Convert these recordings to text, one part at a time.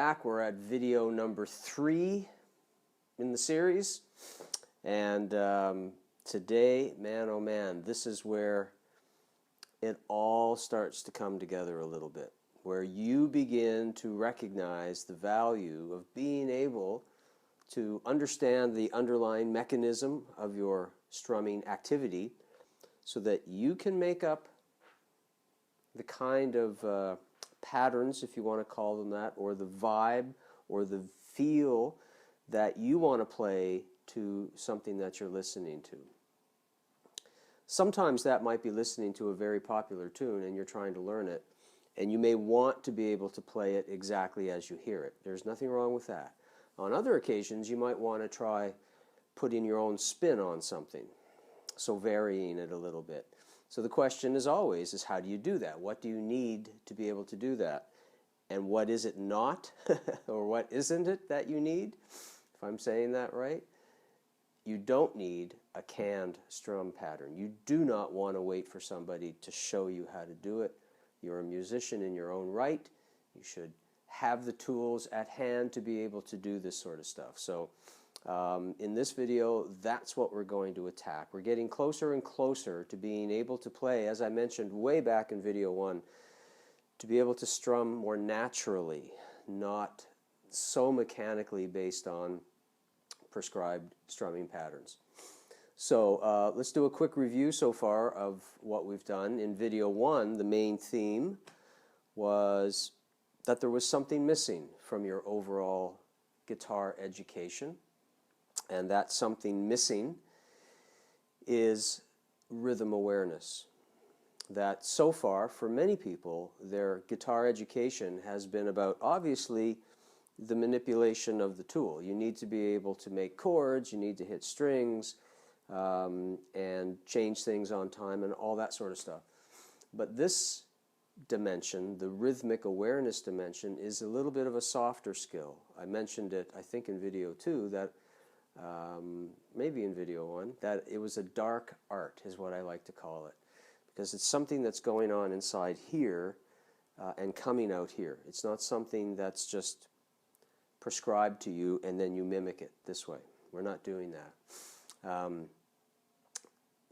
back. We're at video number 3 in the series. And today, man, oh man, this is where it all starts to come together a little bit, where you begin to recognize the value of being able to understand the underlying mechanism of your strumming activity so that you can make up the kind of patterns, if you want to call them that, or the vibe or the feel that you want to play to something that you're listening to. Sometimes that might be listening to a very popular tune and you're trying to learn it, and you may want to be able to play it exactly as you hear it. There's nothing wrong with that. On other occasions, you might want to try putting your own spin on something, so varying it a little bit. So the question, as always, is how do you do that? What do you need to be able to do that? And what is it not, or what isn't it that you need, if I'm saying that right? You don't need a canned strum pattern. You do not want to wait for somebody to show you how to do it. You're a musician in your own right. You should have the tools at hand to be able to do this sort of stuff. So in this video, that's what we're going to attack. We're getting closer and closer to being able to play, as I mentioned way back in video 1, to be able to strum more naturally, not so mechanically based on prescribed strumming patterns. So let's do a quick review so far of what we've done. In video 1, the main theme was that there was something missing from your overall guitar education, and that something missing is rhythm awareness. That so far, for many people, their guitar education has been about, obviously, the manipulation of the tool. You need to be able to make chords, you need to hit strings, and change things on time and all that sort of stuff. But this dimension, the rhythmic awareness dimension, is a little bit of a softer skill. I mentioned it, I think, in video 2, that maybe in video 1, that it was a dark art, is what I like to call it, because it's something that's going on inside here and coming out here. It's not something that's just prescribed to you and then you mimic it this way. We're not doing that.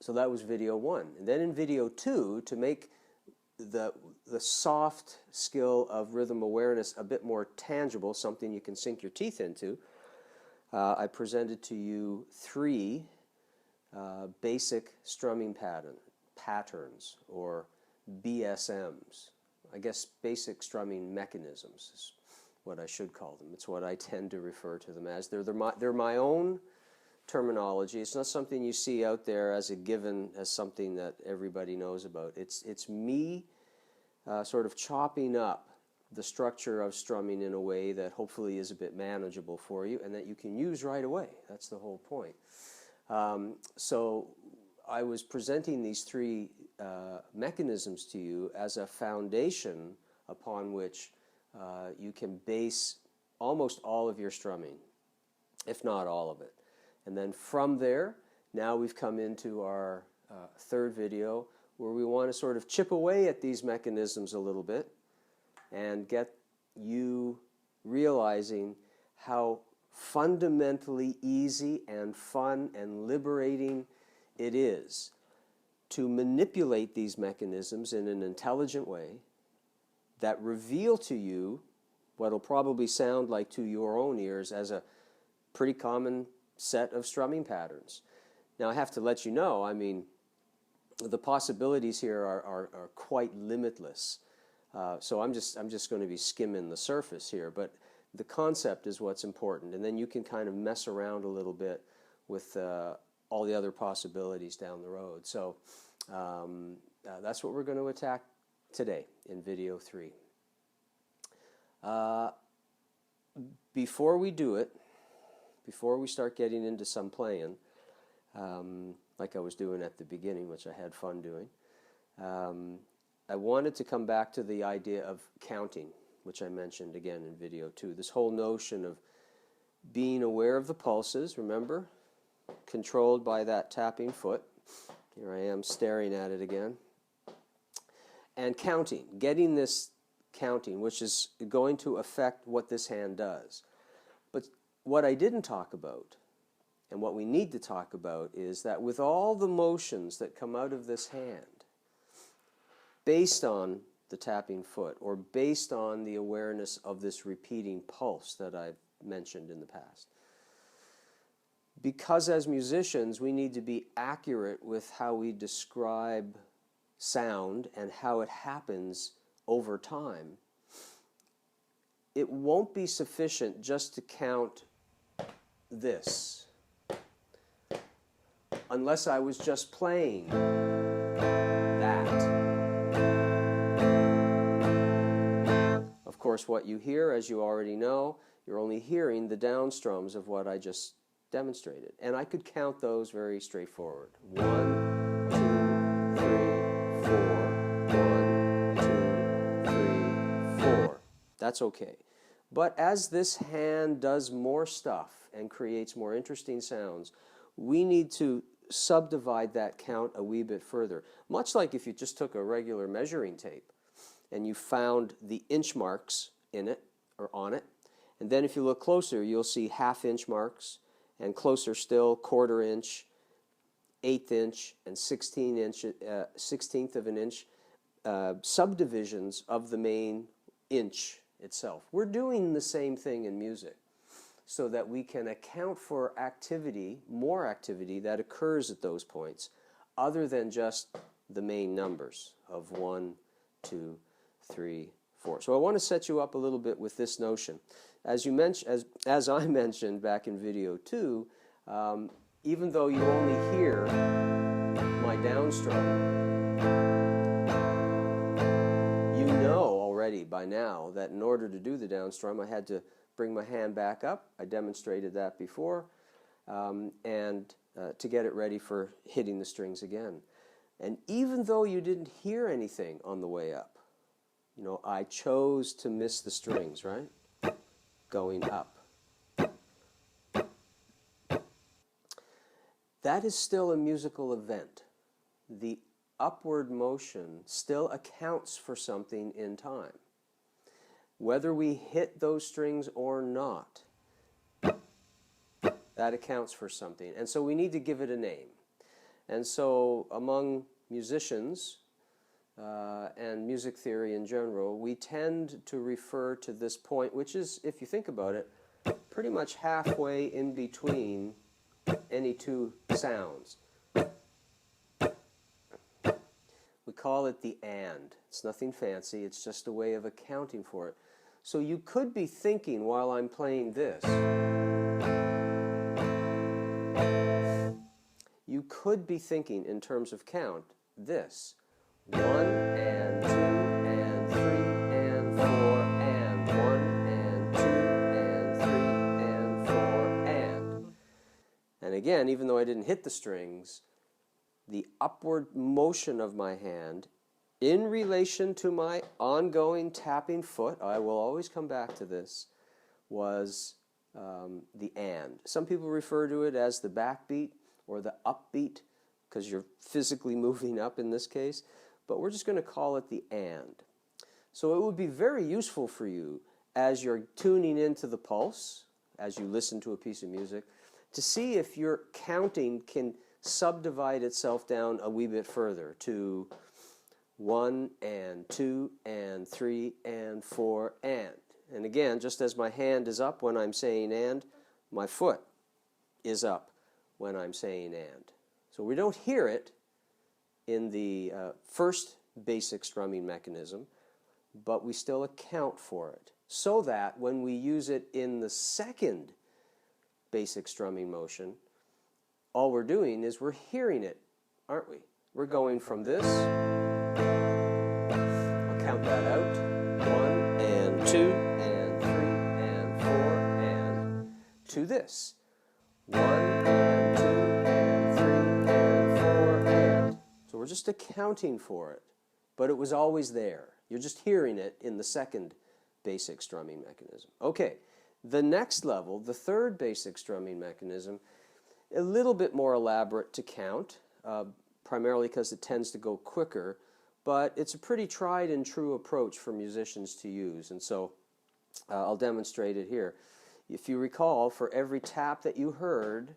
So that was video 1. And then in video 2, to make the soft skill of rhythm awareness a bit more tangible, something you can sink your teeth into, I presented to you 3 basic strumming patterns, or BSMs. I guess basic strumming mechanisms is what I should call them. It's what I tend to refer to them as. They're my own terminology. It's not something you see out there as a given, as something that everybody knows about. It's me sort of chopping up the structure of strumming in a way that hopefully is a bit manageable for you and that you can use right away. That's the whole point. So I was presenting these 3 mechanisms to you as a foundation upon which you can base almost all of your strumming, if not all of it. And then from there, now we've come into our 3rd video, where we want to sort of chip away at these mechanisms a little bit and get you realizing how fundamentally easy and fun and liberating it is to manipulate these mechanisms in an intelligent way that reveal to you what will probably sound like to your own ears as a pretty common set of strumming patterns. Now I have to let you know, I mean, the possibilities here are quite limitless. So I'm just going to be skimming the surface here, but the concept is what's important, and then you can kind of mess around a little bit with all the other possibilities down the road. So that's what we're going to attack today in video 3. Before we do it, before we start getting into some playing, like I was doing at the beginning, which I had fun doing, I wanted to come back to the idea of counting, which I mentioned again in video 2. This whole notion of being aware of the pulses, remember, controlled by that tapping foot. Here I am staring at it again. And counting, getting this counting, which is going to affect what this hand does. But what I didn't talk about, and what we need to talk about, is that with all the motions that come out of this hand, based on the tapping foot, or based on the awareness of this repeating pulse that I've mentioned in the past, because as musicians we need to be accurate with how we describe sound and how it happens over time, it won't be sufficient just to count this, unless I was just playing that. Of course, what you hear, as you already know, you're only hearing the down strums of what I just demonstrated. And I could count those very straightforward. 1, 2, 3, 4. 1, 2, 3, 4. That's okay. But as this hand does more stuff and creates more interesting sounds, we need to subdivide that count a wee bit further. Much like if you just took a regular measuring tape and you found the inch marks in it or on it, and then if you look closer you'll see half-inch marks, and closer still 1/4 inch, 1/8 inch, and 1/16th of an inch subdivisions of the main inch itself. We're doing the same thing in music so that we can account for activity, more activity that occurs at those points other than just the main numbers of 1, 2, 3, 4. So I want to set you up a little bit with this notion. As I mentioned back in video 2, even though you only hear my down strum, you know already by now that in order to do the down strum I had to bring my hand back up. I demonstrated that before, and to get it ready for hitting the strings again. And even though you didn't hear anything on the way up, you know, I chose to miss the strings, right? Going up. That is still a musical event. The upward motion still accounts for something in time. Whether we hit those strings or not, that accounts for something. And so we need to give it a name. And so among musicians and music theory in general, we tend to refer to this point, which is, if you think about it, pretty much halfway in between any two sounds. We call it the and. It's nothing fancy, it's just a way of accounting for it. So you could be thinking while I'm playing this, you could be thinking in terms of count this. 1 and 2 and 3 and 4 and 1 and 2 and 3 and 4 and. And again, even though I didn't hit the strings, the upward motion of my hand in relation to my ongoing tapping foot, I will always come back to this, was the and. Some people refer to it as the backbeat or the upbeat because you're physically moving up in this case, but we're just going to call it the and. So it would be very useful for you as you're tuning into the pulse, as you listen to a piece of music, to see if your counting can subdivide itself down a wee bit further to 1 and 2 and 3 and 4 and. And again, just as my hand is up when I'm saying and, my foot is up when I'm saying and. So we don't hear it in the first basic strumming mechanism, but we still account for it, so that when we use it in the second basic strumming motion, all we're doing is we're hearing it, aren't we? We're going from this, I'll count that out, 1 and 2 and 3 and 4 and, to this, 1 and 2 and 3 and 4 and. So we're just accounting for it, but it was always there. You're just hearing it in the second basic strumming mechanism. Okay, the next level, the third basic strumming mechanism, a little bit more elaborate to count, primarily because it tends to go quicker, but it's a pretty tried and true approach for musicians to use, and so I'll demonstrate it here. If you recall, for every tap that you heard,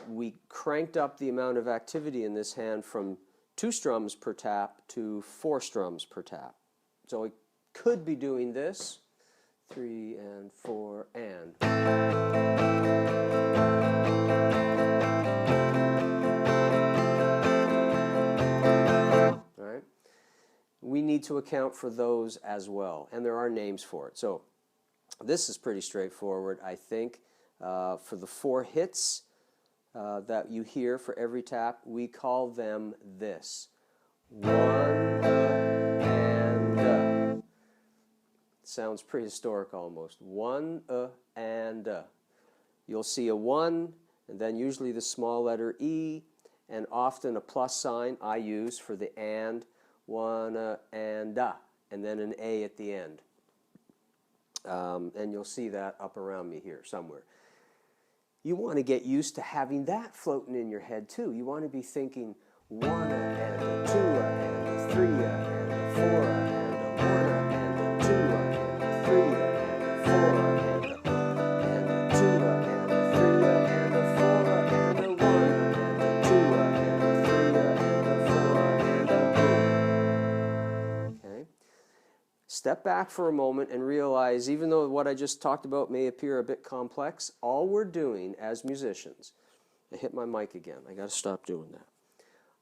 we cranked up the amount of activity in this hand from 2 strums per tap to 4 strums per tap. So we could be doing this, 3 and 4 and. All right. We need to account for those as well, and there are names for it. So this is pretty straightforward, I think. For the 4 hits that you hear for every tap, we call them this. 1 and sounds prehistoric almost. 1 and You'll see a 1, and then usually the small letter E, and often a plus sign I use for the and. 1 and then an A at the end. And you'll see that up around me here somewhere. You want to get used to having that floating in your head too. You want to be thinking 1 and a 2 and a 3 and a 4 and a 1 and a 2 and a 3 and a 4 and a 2 and a 3 and a 4 and a 1 and a 2 and a 3 and a 4 and a boom. Okay? Step back for a moment and realize, even though what I just talked about may appear a bit complex, all we're doing as musicians, I hit my mic again, I got to stop doing that.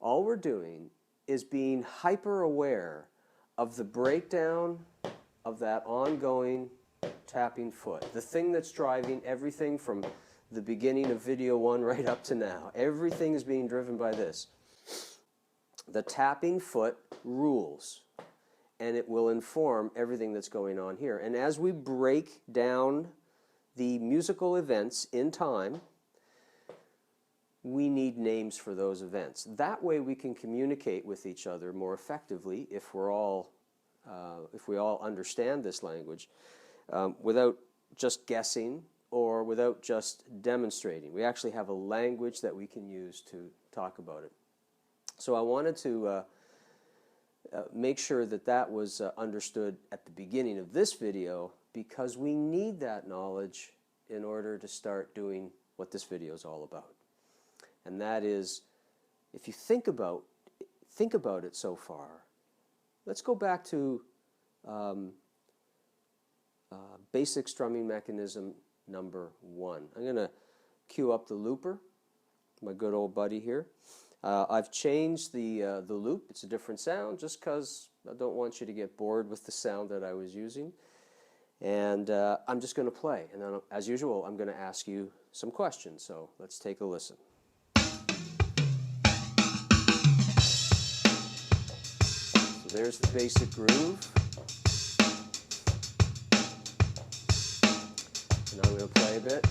All we're doing is being hyper aware of the breakdown of that ongoing tapping foot, the thing that's driving everything from the beginning of video 1 right up to now. Everything is being driven by this. The tapping foot rules, and it will inform everything that's going on here. And as we break down the musical events in time, we need names for those events. That way we can communicate with each other more effectively if we all understand this language without just guessing or without just demonstrating. We actually have a language that we can use to talk about it. So I wanted to make sure that that was understood at the beginning of this video, because we need that knowledge in order to start doing what this video is all about. And that is, if you think about it so far, let's go back to basic strumming mechanism number 1. I'm going to cue up the looper, my good old buddy here. I've changed the loop. It's a different sound just because I don't want you to get bored with the sound that I was using. And I'm just going to play. And then, as usual, I'm going to ask you some questions. So let's take a listen. So there's the basic groove. And I'm going to play a bit.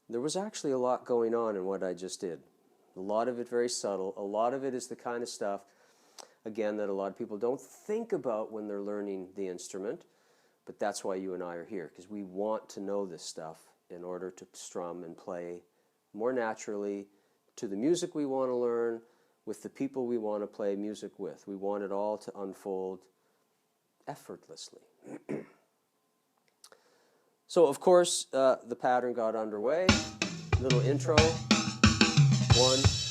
There was actually a lot going on in what I just did. A lot of it very subtle. A lot of it is the kind of stuff, again, that a lot of people don't think about when they're learning the instrument. But that's why you and I are here, because we want to know this stuff in order to strum and play more naturally to the music we want to learn, with the people we want to play music with. We want it all to unfold effortlessly. So, of course, the pattern got underway. Little intro. 1,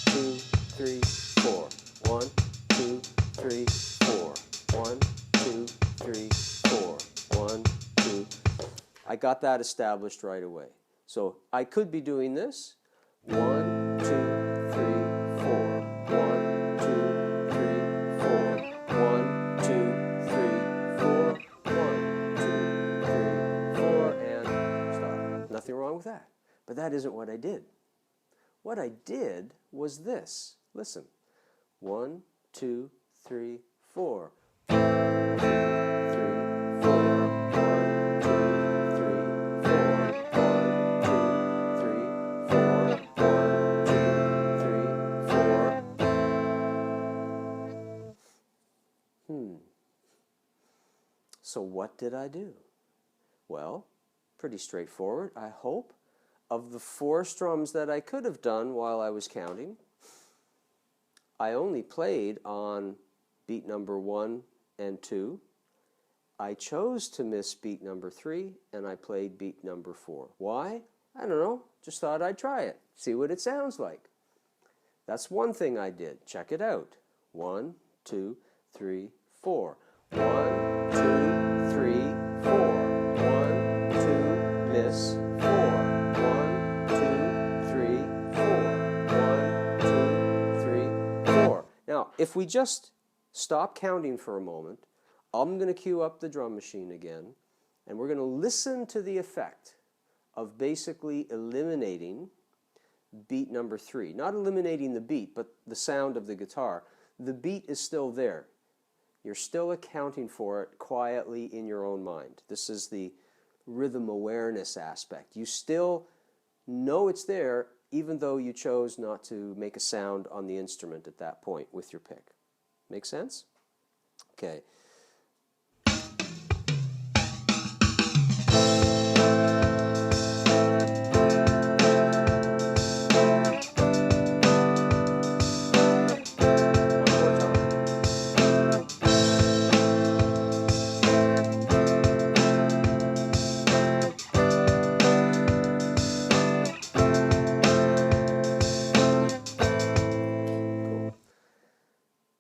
2, 3, 4. 1, 2, 3, 4. 1, 2, 3, 4. 1, 2. I got that established right away. So I could be doing this. 1, 2, 3, 4. 1, 2, 3, 4. 1, 2, 3, 4. 1, 2, 3, 4, and stop. Nothing wrong with that. But that isn't what I did. What I did was this. Listen. 1, 2, 3, 4. 1, 2, 3, 4. So what did I do? Well, pretty straightforward, I hope. Of the 4 strums that I could have done while I was counting, I only played on beat number 1 and 2. I chose to miss beat number 3, and I played beat number 4. Why? I don't know. Just thought I'd try it, see what it sounds like. That's one thing I did. Check it out. 1, 2, 3, 4. 1, 2, 3, 4. 1, 2, miss, 4. 1, 2, 3, 4. 1, 2, 3, 4. Now, if we just stop counting for a moment, I'm going to cue up the drum machine again, and we're going to listen to the effect of basically eliminating beat number 3. Not eliminating the beat, but the sound of the guitar. The beat is still there. You're still accounting for it quietly in your own mind. This is the rhythm awareness aspect. You still know it's there, even though you chose not to make a sound on the instrument at that point with your pick. Make sense? Okay.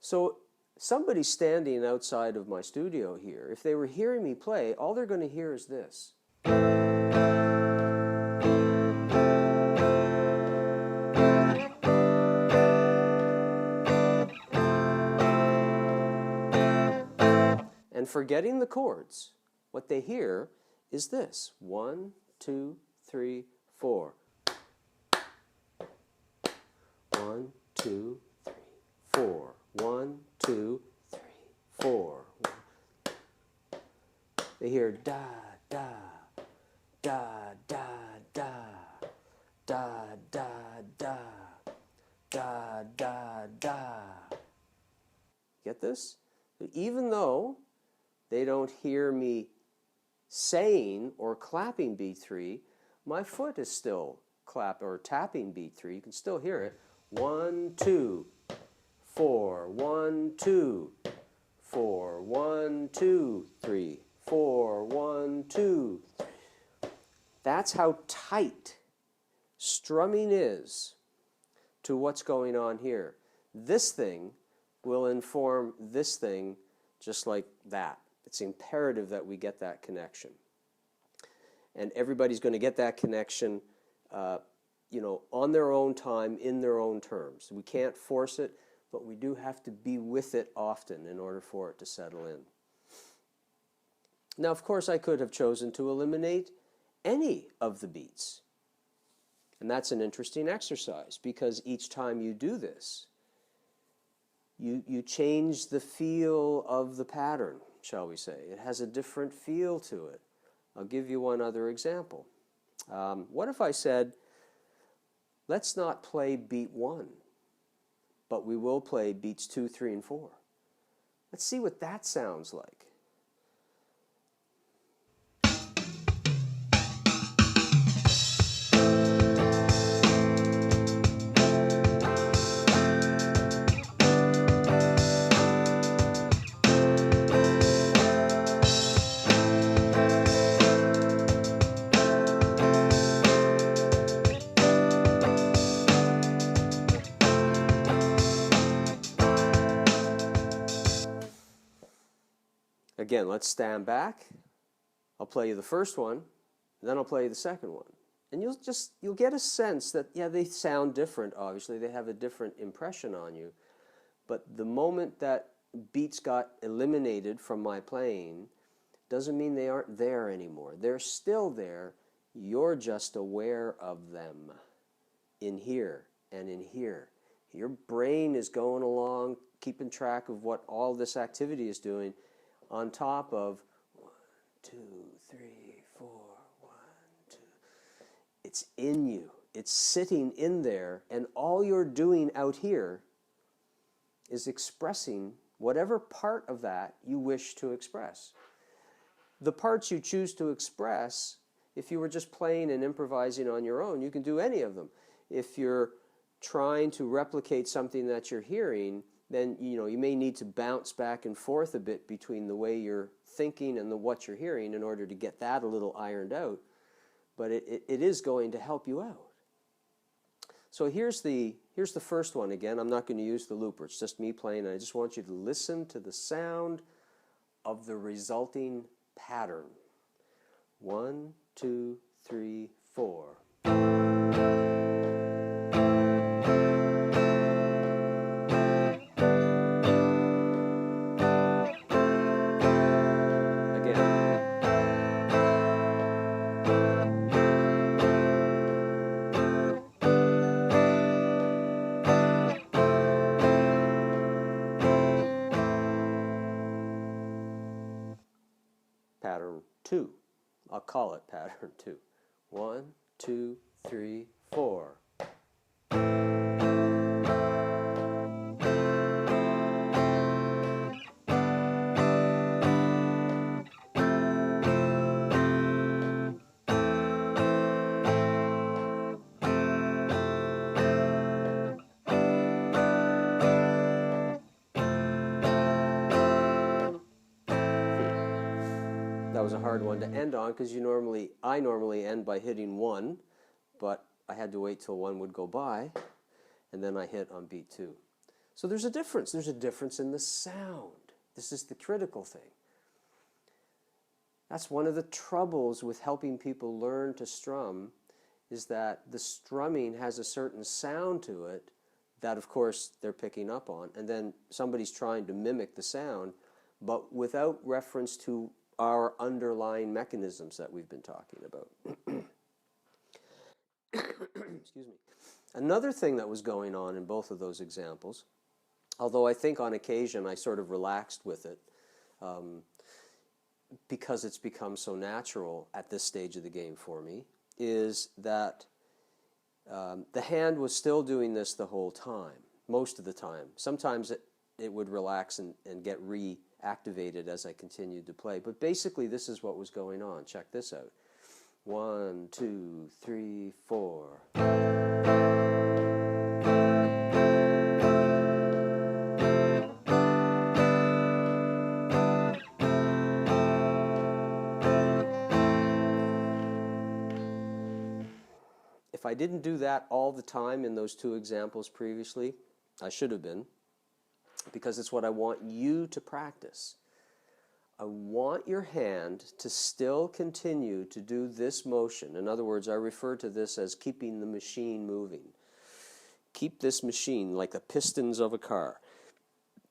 So somebody standing outside of my studio here, if they were hearing me play, all they're going to hear is this. And forgetting the chords, what they hear is this. 1, 2, 3, 4. 1, 2, 3, 4. 1, 2, 3, 4. They hear da, da, da, da, da, da, da, da, da, da, da. Get this? Even though they don't hear me saying or clapping beat 3, my foot is still tapping beat 3. You can still hear it. 1, 2, 4, 1, 2, 4, 1, 2, 3, 4, 1, 2, 3. That's how tight strumming is to what's going on here. This thing will inform this thing just like that. It's imperative that we get that connection. And everybody's going to get that connection on their own time, in their own terms. We can't force it, but we do have to be with it often in order for it to settle in. Now, of course, I could have chosen to eliminate any of the beats. And that's an interesting exercise, because each time you do this, you change the feel of the pattern, shall we say. It has a different feel to it. I'll give you one other example. What if I said, let's not play beat 1, but we will play beats 2, 3, and 4. Let's see what that sounds like. Again, let's stand back. I'll play you the first one, then I'll play you the second one. And you'll get a sense that, yeah, they sound different, obviously. They have a different impression on you. But the moment that beats got eliminated from my playing doesn't mean they aren't there anymore. They're still there. You're just aware of them in here and in here. Your brain is going along, keeping track of what all this activity is doing, on top of 1, 2, 3, 4, 1, 2. It's in you. It's sitting in there, and all you're doing out here is expressing whatever part of that you wish to express. The parts you choose to express, if you were just playing and improvising on your own, you can do any of them. If you're trying to replicate something that you're hearing, then you may need to bounce back and forth a bit between the way you're thinking and what you're hearing in order to get that a little ironed out. But it is going to help you out. So here's the first one again. I'm not going to use the looper. It's just me playing. I just want you to listen to the sound of the resulting pattern. 1, 2, 3, 4. Pattern 2. I'll call it pattern 2. 1, 2, 3, 4. That was a hard one to end on because I normally end by hitting 1, but I had to wait till 1 would go by, and then I hit on beat 2. So there's a difference. There's a difference in the sound. This is the critical thing. That's one of the troubles with helping people learn to strum, is that the strumming has a certain sound to it that, of course, they're picking up on, and then somebody's trying to mimic the sound, but without reference to our underlying mechanisms that we've been talking about. Excuse me. Another thing that was going on in both of those examples, although I think on occasion I sort of relaxed with it because it's become so natural at this stage of the game for me, is that the hand was still doing this the whole time, most of the time. Sometimes it would relax and get reactivated as I continued to play. But basically this is what was going on. Check this out. 1, 2, 3, 4. If I didn't do that all the time in those two examples previously, I should have been, because it's what I want you to practice. I want your hand to still continue to do this motion. In other words, I refer to this as keeping the machine moving. Keep this machine like the pistons of a car.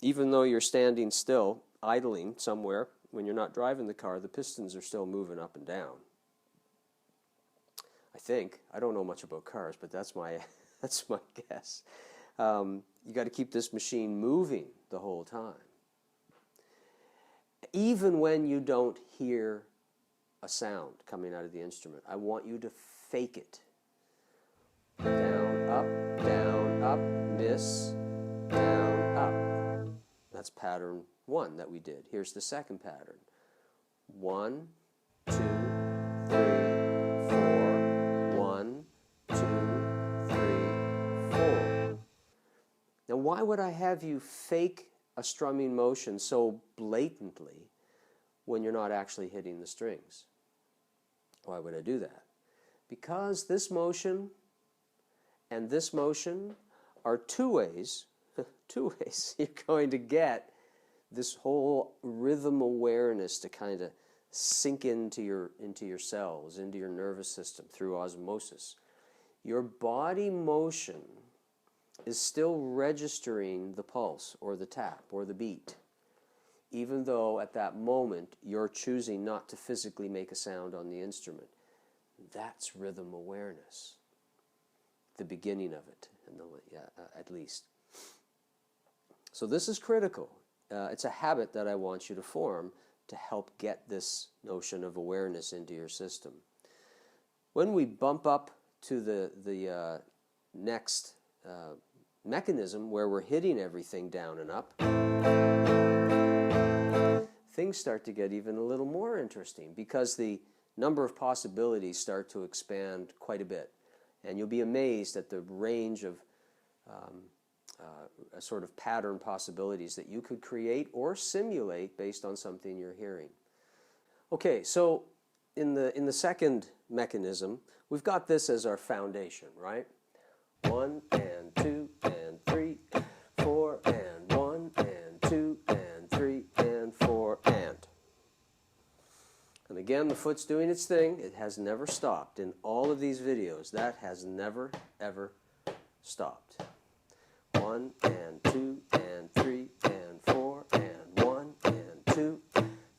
Even though you're standing still, idling somewhere, when you're not driving the car, the pistons are still moving up and down. I think. I don't know much about cars, but that's my guess. You got to keep this machine moving the whole time. Even when you don't hear a sound coming out of the instrument, I want you to fake it. Down, up, miss, down, up. That's pattern 1 that we did. Here's the second pattern. 1, 2, 3, 4. 1, 2, 3, 4. Now, why would I have you fake a strumming motion so blatantly when you're not actually hitting the strings? Why would I do that? Because this motion and this motion are two ways you're going to get this whole rhythm awareness to kind of sink into your cells, into your nervous system through osmosis. Your body motion is still registering the pulse or the tap or the beat, even though at that moment you're choosing not to physically make a sound on the instrument. That's rhythm awareness, the beginning of it, at least. So this is critical. It's a habit that I want you to form to help get this notion of awareness into your system. When we bump up to the next mechanism where we're hitting everything down and up, things start to get even a little more interesting because the number of possibilities start to expand quite a bit. And you'll be amazed at the range of sort of pattern possibilities that you could create or simulate based on something you're hearing. Okay, so in the second mechanism, we've got this as our foundation, right? 1 and 2 and 3 and 4 and 1 and 2 and 3 and 4 and. And again, the foot's doing its thing. It has never stopped. In all of these videos, that has never, ever stopped. 1 and 2 and 3 and 4 and 1 and 2,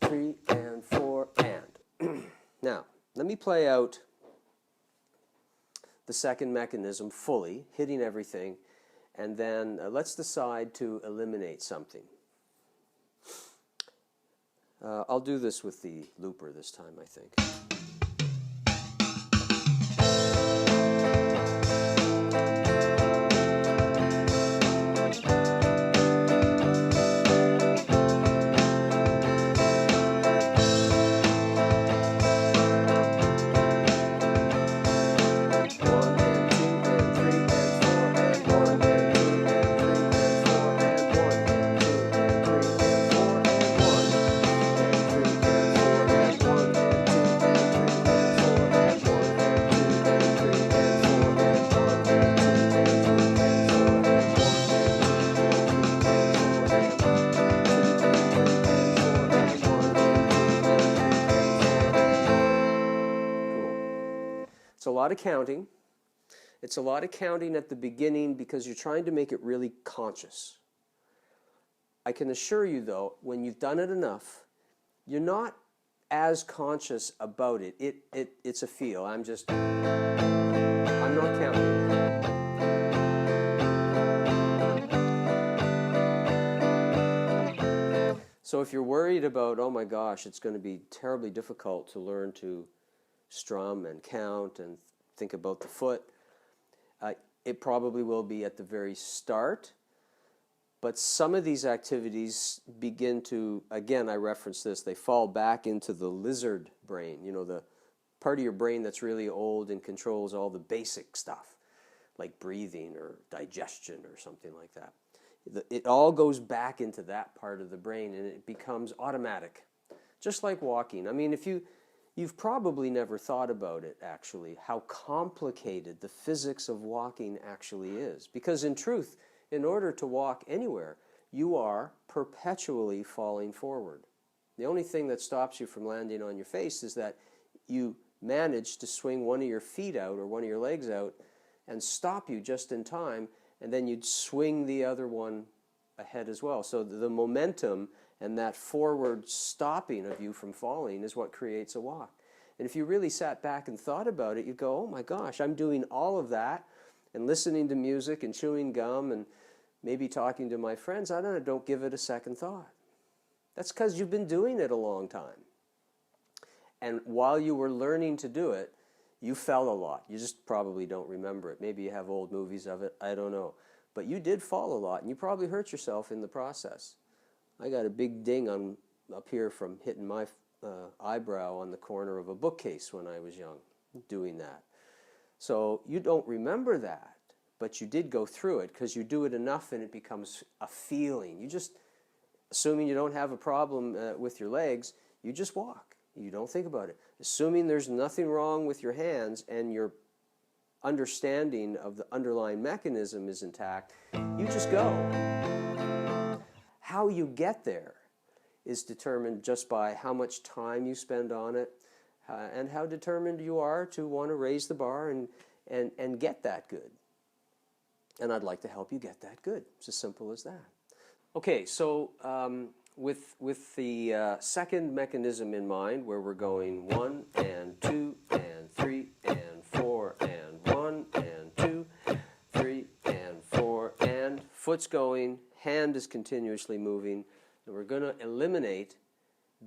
3 and 4 and. Now, let me play out the second mechanism fully, hitting everything, and then let's decide to eliminate something. I'll do this with the looper this time, I think. It's a lot of counting. It's a lot of counting at the beginning because you're trying to make it really conscious. I can assure you, though, when you've done it enough, you're not as conscious about it. It's a feel. I'm not counting. So if you're worried about, oh my gosh, it's going to be terribly difficult to learn to strum and count and think about the foot, it probably will be at the very start. But some of these activities begin to, again, I reference this, they fall back into the lizard brain, you know, the part of your brain that's really old and controls all the basic stuff, like breathing or digestion or something like that. It all goes back into that part of the brain and it becomes automatic, just like walking. I mean, you've probably never thought about it, actually, how complicated the physics of walking actually is. Because in truth, in order to walk anywhere, you are perpetually falling forward. The only thing that stops you from landing on your face is that you manage to swing one of your feet out or one of your legs out and stop you just in time, and then you'd swing the other one ahead as well. So the momentum and that forward stopping of you from falling is what creates a walk. And if you really sat back and thought about it, you'd go, oh my gosh, I'm doing all of that and listening to music and chewing gum and maybe talking to my friends. I don't give it a second thought. That's because you've been doing it a long time. And while you were learning to do it, you fell a lot. You just probably don't remember it. Maybe you have old movies of it. I don't know. But you did fall a lot, and you probably hurt yourself in the process. I got a big ding up here from hitting my eyebrow on the corner of a bookcase when I was young, doing that. So you don't remember that, but you did go through it because you do it enough and it becomes a feeling. You just, assuming you don't have a problem with your legs, you just walk. You don't think about it. Assuming there's nothing wrong with your hands and your understanding of the underlying mechanism is intact, you just go. How you get there is determined just by how much time you spend on it and how determined you are to want to raise the bar and get that good. And I'd like to help you get that good. It's as simple as that. Okay, so with the second mechanism in mind, where we're going 1 and 2 and 3 and 4 and 1 and 2, 3 and 4 and foot's going, hand is continuously moving, and we're going to eliminate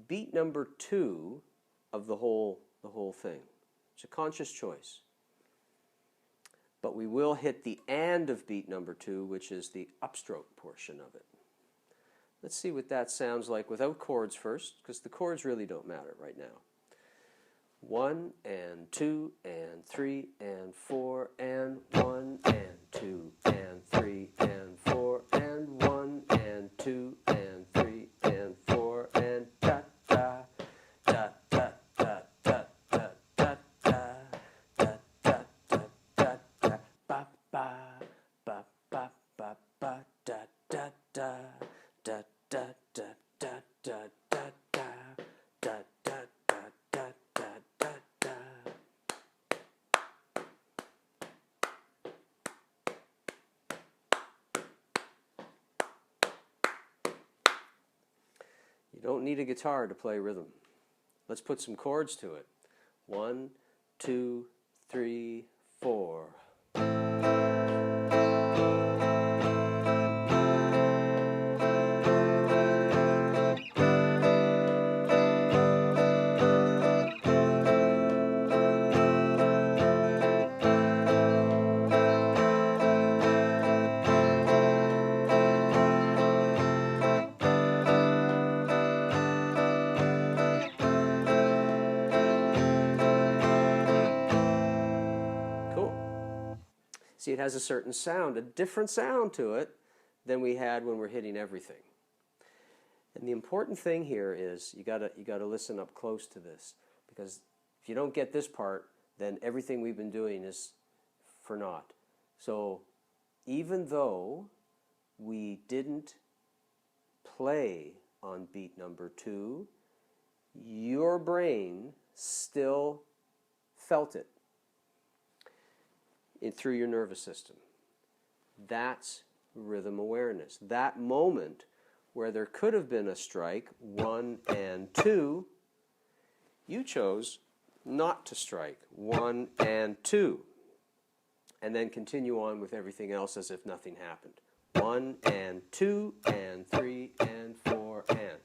beat number 2 of the whole thing. It's a conscious choice. But we will hit the and of beat number 2, which is the upstroke portion of it. Let's see what that sounds like without chords first, because the chords really don't matter right now. 1 and 2 and 3 and 4 and 1 and 2 and 3 and 4 and 1 and 2 and 3 and 4 and da da da da da da da da da da da da da da ba ba ba ba ba ba da da da da da da da da da da da da da da da da. You don't need a guitar to play rhythm. Let's put some chords to it. 1, 2, 3, 4. See, it has a certain sound, a different sound to it than we had when we're hitting everything. And the important thing here is you gotta listen up close to this, because if you don't get this part, then everything we've been doing is for naught. So even though we didn't play on beat number 2, your brain still felt it through your nervous system. That's rhythm awareness. That moment where there could have been a strike, 1 and 2, you chose not to strike 1 and 2, and then continue on with everything else as if nothing happened. 1 and 2 and 3 and 4 and.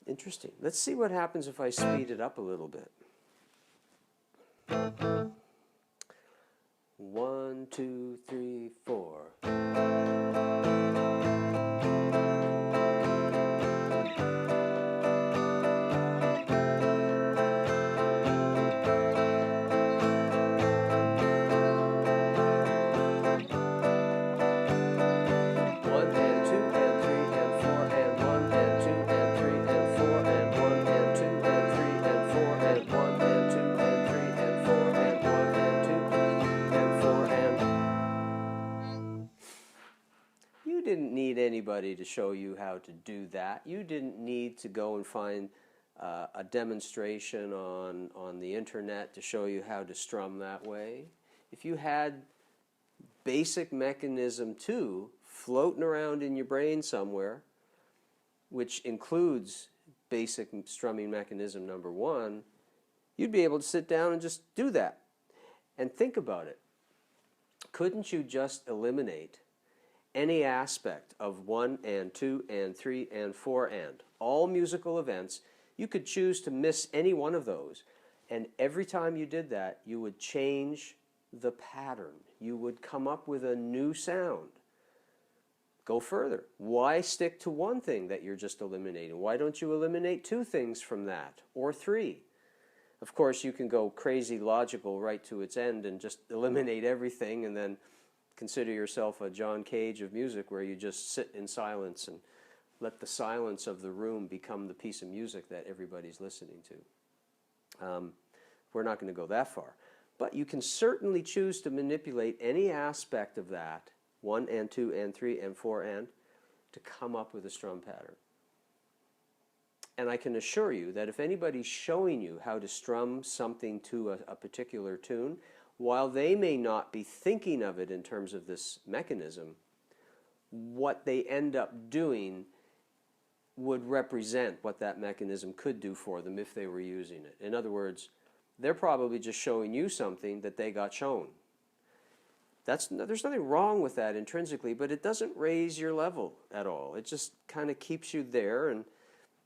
Interesting. Let's see what happens if I speed it up a little bit. 1, 2, 3, 4. Anybody to show you how to do that. You didn't need to go and find a demonstration on the internet to show you how to strum that way. If you had basic mechanism 2 floating around in your brain somewhere, which includes basic strumming mechanism number 1, you'd be able to sit down and just do that. And think about it. Couldn't you just eliminate any aspect of 1 and 2 and 3 and 4 and all musical events? You could choose to miss any one of those, and every time you did that, you would change the pattern. You would come up with a new sound. Go further. Why stick to one thing that you're just eliminating? Why don't you eliminate 2 things from that, or 3? Of course, you can go crazy logical right to its end and just eliminate everything, and then consider yourself a John Cage of music, where you just sit in silence and let the silence of the room become the piece of music that everybody's listening to. We're not going to go that far. But you can certainly choose to manipulate any aspect of that, 1 and 2 and 3 and 4 and, to come up with a strum pattern. And I can assure you that if anybody's showing you how to strum something to a particular tune, while they may not be thinking of it in terms of this mechanism, what they end up doing would represent what that mechanism could do for them if they were using it. In other words, they're probably just showing you something that they got shown. There's nothing wrong with that intrinsically, but it doesn't raise your level at all. It just kind of keeps you there, and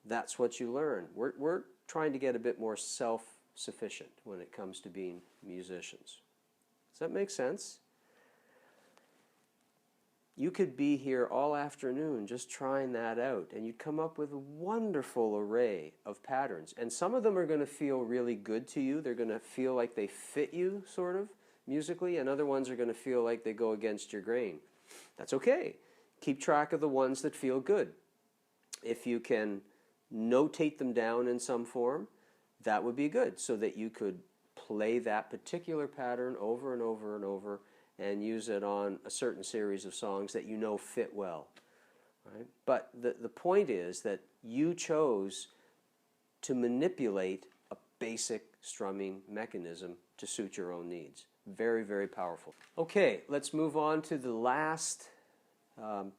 that's what you learn. We're trying to get a bit more self-sufficient when it comes to being musicians. Does that make sense? you could be here all afternoon just trying that out, and you'd come up with a wonderful array of patterns. And some of them are going to feel really good to you. They're going to feel like they fit you, sort of, musically, and other ones are going to feel like they go against your grain. That's okay. Keep track of the ones that feel good. If you can notate them down in some form, that would be good, so that you could play that particular pattern over and over and over and use it on a certain series of songs that you know fit well. Right? But the point is that you chose to manipulate a basic strumming mechanism to suit your own needs. Very, very powerful. Okay, let's move on to the last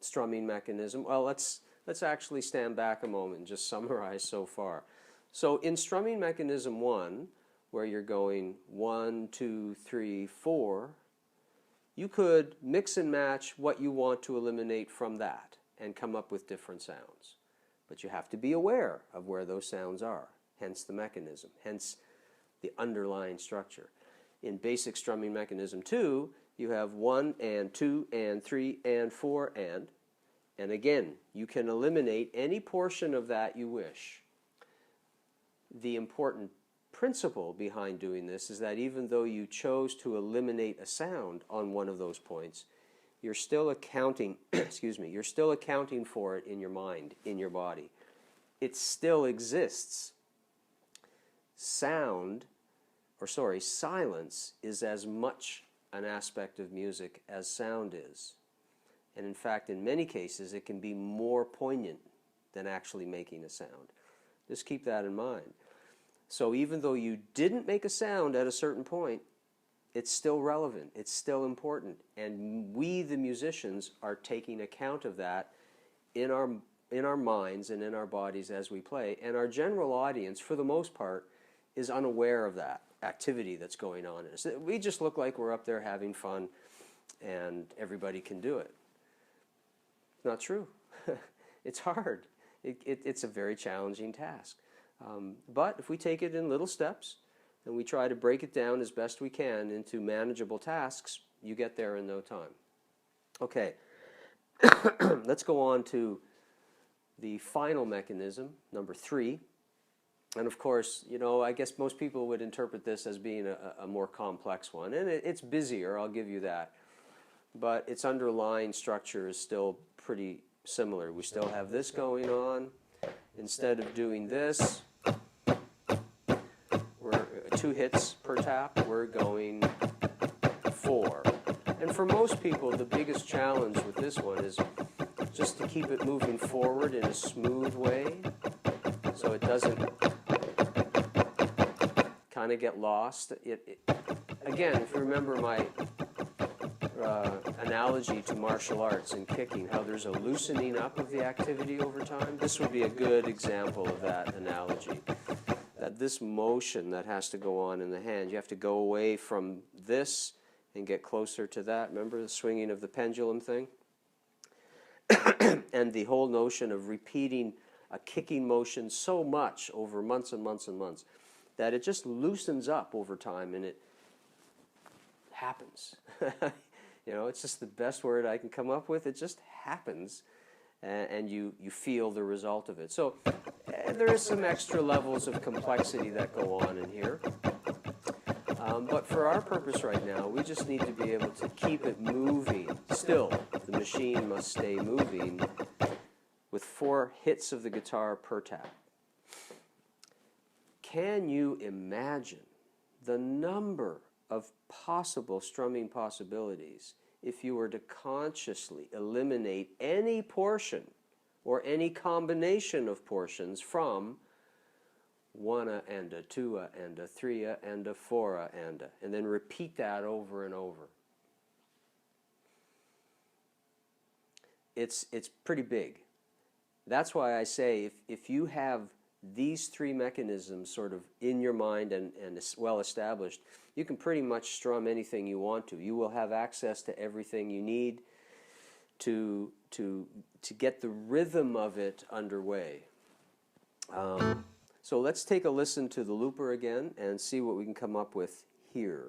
strumming mechanism. Well, let's actually stand back a moment and just summarize so far. So in strumming mechanism 1, where you're going 1, 2, 3, 4, you could mix and match what you want to eliminate from that and come up with different sounds. But you have to be aware of where those sounds are, hence the mechanism, hence the underlying structure. In basic strumming mechanism 2, you have 1 and 2 and 3 and 4 and again, you can eliminate any portion of that you wish. The important principle behind doing this is that even though you chose to eliminate a sound on one of those points, you're still accounting, you're still accounting for it in your mind, in your body. It still exists. Silence is as much an aspect of music as sound is. And in fact, in many cases, it can be more poignant than actually making a sound. Just keep that in mind. So even though you didn't make a sound at a certain point, it's still relevant, it's still important, and we, the musicians, are taking account of that in our minds and in our bodies as we play, and our general audience, for the most part, is unaware of that activity that's going on in us. We just look like we're up there having fun and everybody can do it. Not true. It's hard. It's a very challenging task. But if we take it in little steps and we try to break it down as best we can into manageable tasks, you get there in no time. Okay, let's go on to the final mechanism, number 3. And of course, you know, I guess most people would interpret this as being a more complex one. And it's busier, I'll give you that. But its underlying structure is still pretty similar. We still have this going on. Instead of doing this, we're 2 hits per tap, we're going 4. And for most people, the biggest challenge with this one is just to keep it moving forward in a smooth way so it doesn't kind of get lost. Again, if you remember my analogy to martial arts and kicking, how there's a loosening up of the activity over time, this would be a good example of that analogy. That this motion that has to go on in the hand, you have to go away from this and get closer to that. Remember the swinging of the pendulum thing? And the whole notion of repeating a kicking motion so much over months and months and months that it just loosens up over time and it happens. You know, it's just the best word I can come up with. It just happens, and you feel the result of it. So there is some extra levels of complexity that go on in here. But for our purpose right now, we just need to be able to keep it moving. Still, the machine must stay moving with 4 hits of the guitar per tap. Can you imagine the number of possible strumming possibilities if you were to consciously eliminate any portion or any combination of portions from 1 and a 2 and a 3 and a 4 and then repeat that over and over? It's pretty big. That's why I say if you have these 3 mechanisms sort of in your mind and well established, you can pretty much strum anything you want to. You will have access to everything you need to get the rhythm of it underway. So let's take a listen to the looper again and see what we can come up with here.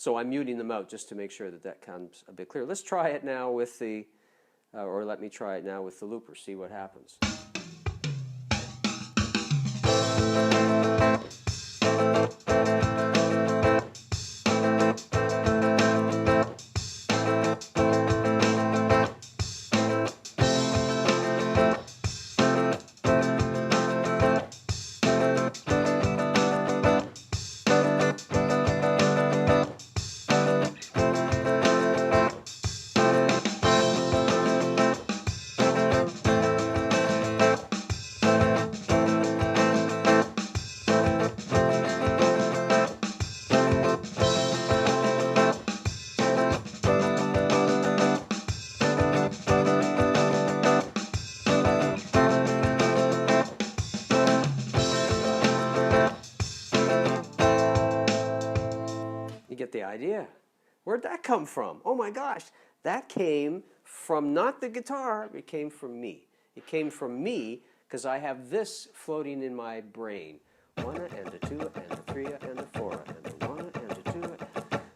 So I'm muting them out just to make sure that that comes a bit clear. Let's try it now with the, or let me try it now with the looper, see what happens. You get the idea. Where'd that come from? Oh my gosh, that came from not the guitar, it came from me. It came from me because I have this floating in my brain. One and a two and a three and a four and a one and a two.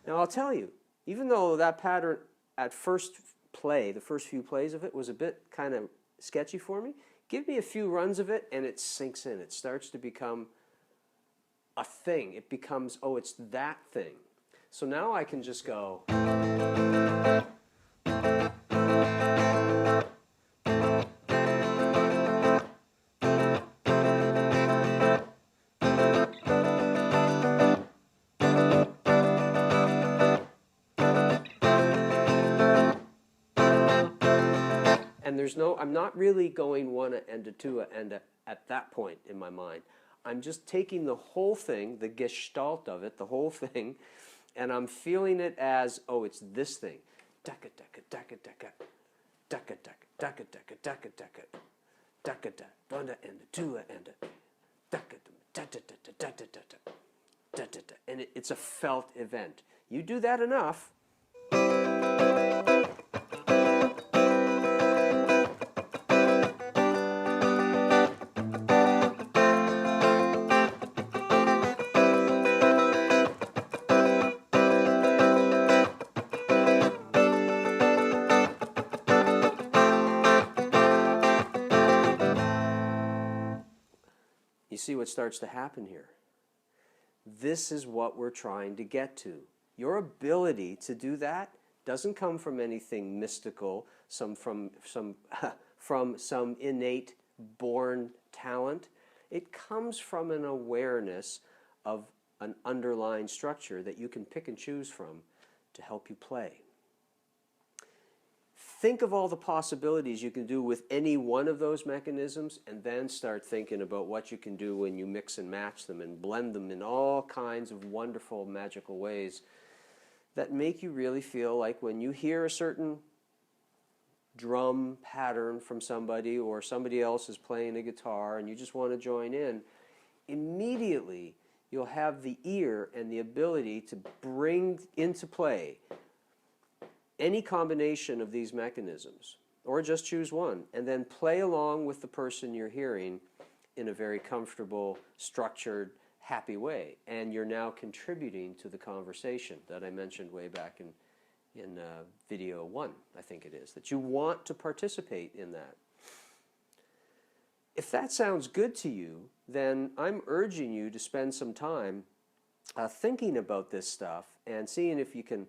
Now I'll tell you, even though that pattern at first play, the first few plays of it was a bit kind of sketchy for me, give me a few runs of it and it sinks in. It starts to become a thing. It becomes, oh, it's that thing. So now I can just go. And there's no, I'm not really going one and a two and a at that point in my mind. I'm just taking the whole thing, the gestalt of it, the whole thing, and I'm feeling it as, oh, it's this thing. Daka daka daka daka daka daka daka daka daka daka daka one and a two and a daka da da da da da da da da da, and it's a felt event. You do that enough. You see what starts to happen here. This is what we're trying to get to. Your ability to do that doesn't come from anything mystical, from some innate born talent. It comes from an awareness of an underlying structure that you can pick and choose from to help you play. Think of all the possibilities you can do with any one of those mechanisms, and then start thinking about what you can do when you mix and match them and blend them in all kinds of wonderful, magical ways that make you really feel like when you hear a certain drum pattern from somebody, or somebody else is playing a guitar and you just want to join in, immediately you'll have the ear and the ability to bring into play any combination of these mechanisms, or just choose one, and then play along with the person you're hearing in a very comfortable, structured, happy way. And you're now contributing to the conversation that I mentioned way back in video 1, I think it is, that you want to participate in that. If that sounds good to you, then I'm urging you to spend some time thinking about this stuff and seeing if you can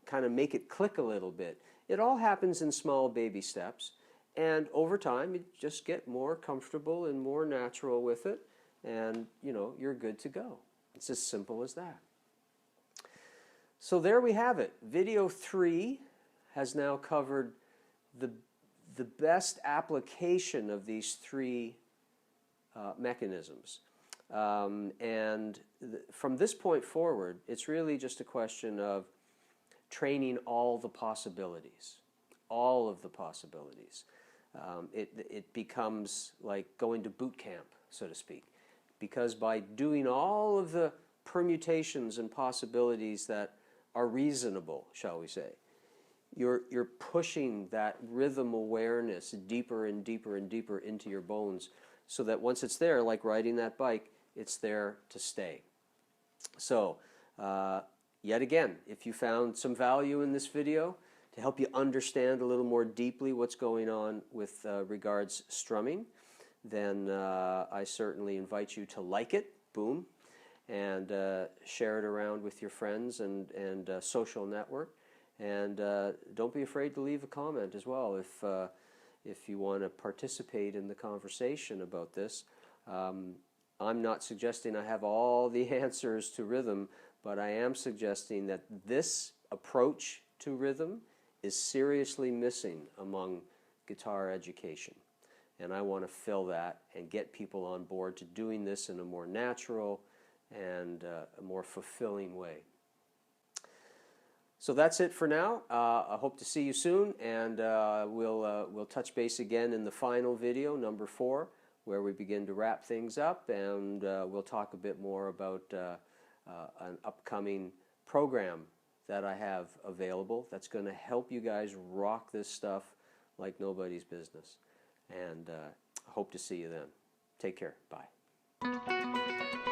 kind of make it click a little bit. It all happens in small baby steps, and over time you just get more comfortable and more natural with it, and you're good to go. It's as simple as that. So there we have it. Video 3 has now covered the best application of these three mechanisms. From this point forward, it's really just a question of training all the possibilities, all of the possibilities. It becomes like going to boot camp, so to speak, because by doing all of the permutations and possibilities that are reasonable, shall we say, you're pushing that rhythm awareness deeper and deeper and deeper into your bones, so that once it's there, like riding that bike, it's there to stay. So yet again, if you found some value in this video to help you understand a little more deeply what's going on with regards strumming, then I certainly invite you to like it, boom, and share it around with your friends and social network. And don't be afraid to leave a comment as well if you want to participate in the conversation about this. I'm not suggesting I have all the answers to rhythm, but I am suggesting that this approach to rhythm is seriously missing among guitar education. And I want to fill that and get people on board to doing this in a more natural and a more fulfilling way. So that's it for now. I hope to see you soon, and we'll touch base again in the final video, number 4, where we begin to wrap things up, and we'll talk a bit more about an upcoming program that I have available that's going to help you guys rock this stuff like nobody's business. And I hope to see you then. Take care. Bye.